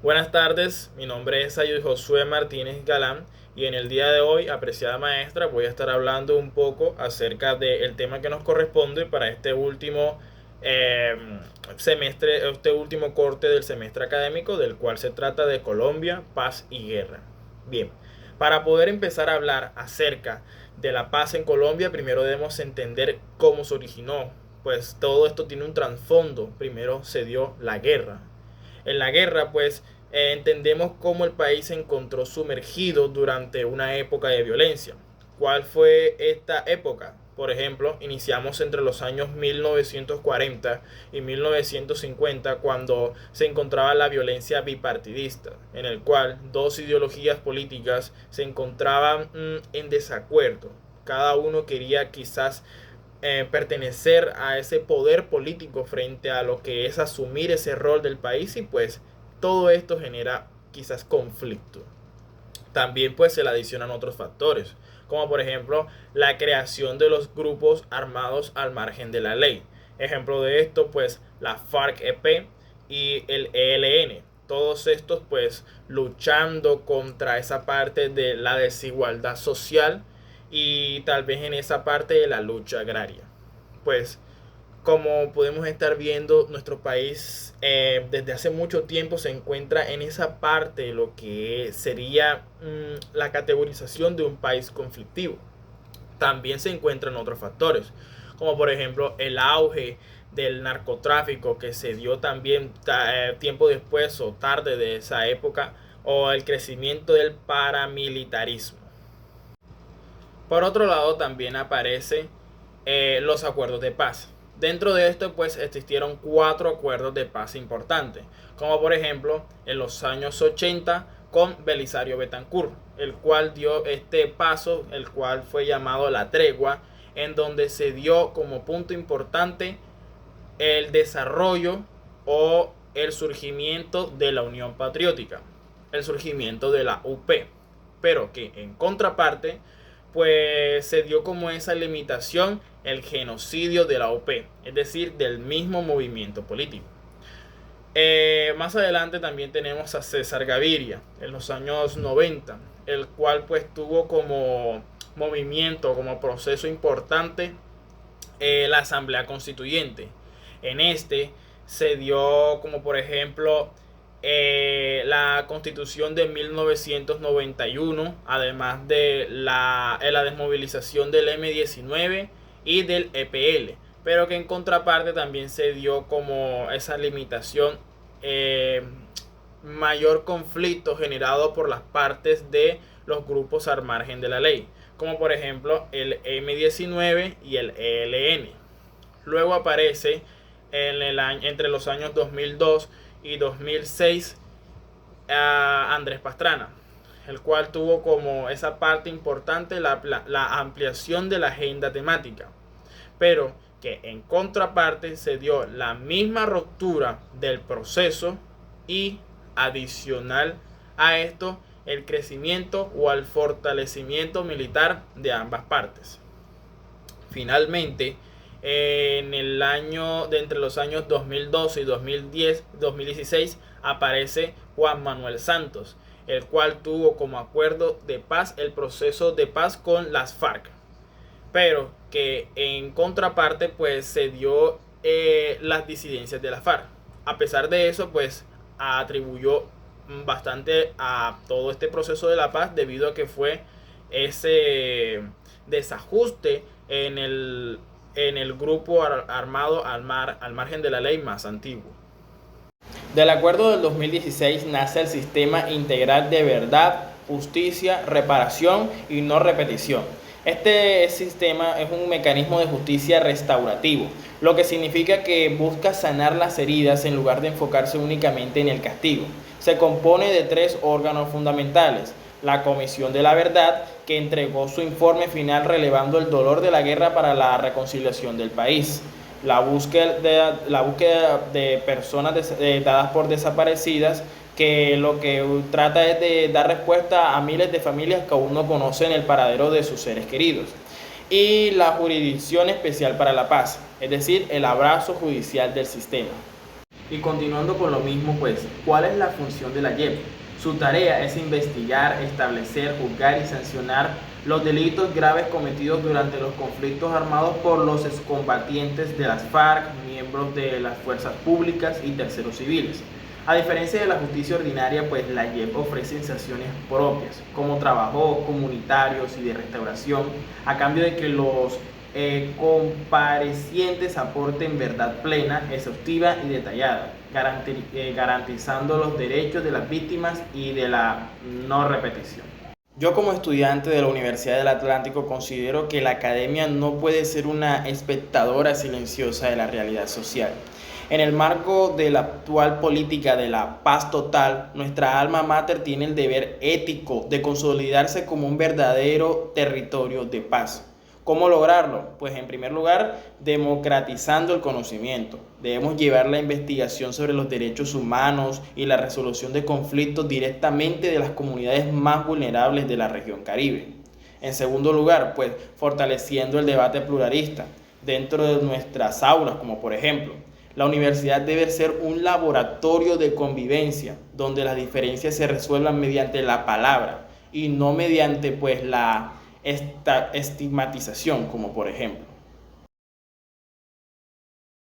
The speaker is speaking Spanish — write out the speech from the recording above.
Buenas tardes, mi nombre es Ayud Josué Martínez Galán y en el día de hoy, apreciada maestra, voy a estar hablando un poco acerca del tema que nos corresponde para este último eh, semestre, este último corte del semestre académico, del cual se trata de Colombia, paz y guerra. Bien, para poder empezar a hablar acerca de la paz en Colombia, primero debemos entender cómo se originó, pues todo esto tiene un trasfondo. Primero se dio la guerra. En la guerra, pues, entendemos cómo el país se encontró sumergido durante una época de violencia. ¿Cuál fue esta época? Por ejemplo, iniciamos entre los años 1940 y 1950, cuando se encontraba la violencia bipartidista, en el cual dos ideologías políticas se encontraban en desacuerdo. Cada uno quería quizás pertenecer a ese poder político frente a lo que es asumir ese rol del país, y pues todo esto genera quizás conflicto. También pues se le adicionan otros factores, como por ejemplo la creación de los grupos armados al margen de la ley. Ejemplo de esto pues la FARC-EP y el ELN. Todos estos pues luchando contra esa parte de la desigualdad social y tal vez en esa parte de la lucha agraria. Pues como podemos estar viendo, nuestro país desde hace mucho tiempo se encuentra en esa parte de lo que sería la categorización de un país conflictivo. También se encuentran otros factores, como por ejemplo el auge del narcotráfico que se dio también tiempo después o tarde de esa época, o el crecimiento del paramilitarismo. Por otro lado, también aparecen los acuerdos de paz. Dentro de esto, pues existieron 4 acuerdos de paz importantes, como por ejemplo en los años 80 con Belisario Betancourt, el cual dio este paso, el cual fue llamado la tregua, en donde se dio como punto importante el desarrollo o el surgimiento de la Unión Patriótica, el surgimiento de la UP, pero que en contraparte pues se dio como esa limitación el genocidio de la OP, es decir, del mismo movimiento político. Más adelante también tenemos a César Gaviria en los años 90, el cual pues tuvo como movimiento, como proceso importante la Asamblea Constituyente. En este se dio como por ejemplo la Constitución de 1991, además de la desmovilización del M-19 y del EPL, pero que en contraparte también se dio como esa limitación, mayor conflicto generado por las partes de los grupos al margen de la ley, como por ejemplo el M-19 y el ELN. Luego aparece entre los años 2002 y 2006 a Andrés Pastrana, el cual tuvo como esa parte importante la ampliación de la agenda temática, pero que en contraparte se dio la misma ruptura del proceso y adicional a esto el crecimiento o el fortalecimiento militar de ambas partes. Finalmente, entre los años 2012 y 2016 aparece Juan Manuel Santos, el cual tuvo como acuerdo de paz el proceso de paz con las FARC, pero que en contraparte pues se dio las disidencias de la FARC. A pesar de eso, pues atribuyó bastante a todo este proceso de la paz, debido a que fue ese desajuste en el grupo armado al margen de la ley más antiguo. Del acuerdo del 2016 nace el Sistema Integral de Verdad, Justicia, Reparación y No Repetición. Este sistema es un mecanismo de justicia restaurativo, lo que significa que busca sanar las heridas en lugar de enfocarse únicamente en el castigo. Se compone de 3 órganos fundamentales: la Comisión de la Verdad, que entregó su informe final relevando el dolor de la guerra para la reconciliación del país; la búsqueda de personas dadas por desaparecidas, que lo que trata es de dar respuesta a miles de familias que aún no conocen el paradero de sus seres queridos; y la Jurisdicción Especial para la Paz, es decir, el abrazo judicial del sistema. Y continuando con lo mismo, pues, ¿cuál es la función de la JEP? Su tarea es investigar, establecer, juzgar y sancionar los delitos graves cometidos durante los conflictos armados por los excombatientes de las FARC, miembros de las fuerzas públicas y terceros civiles. A diferencia de la justicia ordinaria, pues la JEP ofrece sanciones propias, como trabajos comunitarios y de restauración, a cambio de que los comparecientes aporten verdad plena, exhaustiva y detallada, garantizando los derechos de las víctimas y de la no repetición. Yo como estudiante de la Universidad del Atlántico considero que la academia no puede ser una espectadora silenciosa de la realidad social. En el marco de la actual política de la paz total, nuestra alma mater tiene el deber ético de consolidarse como un verdadero territorio de paz. ¿Cómo lograrlo? Pues en primer lugar, democratizando el conocimiento. Debemos llevar la investigación sobre los derechos humanos y la resolución de conflictos directamente de las comunidades más vulnerables de la región Caribe. En segundo lugar, pues fortaleciendo el debate pluralista dentro de nuestras aulas, como por ejemplo, la universidad debe ser un laboratorio de convivencia donde las diferencias se resuelvan mediante la palabra y no mediante pues la estigmatización, como por ejemplo.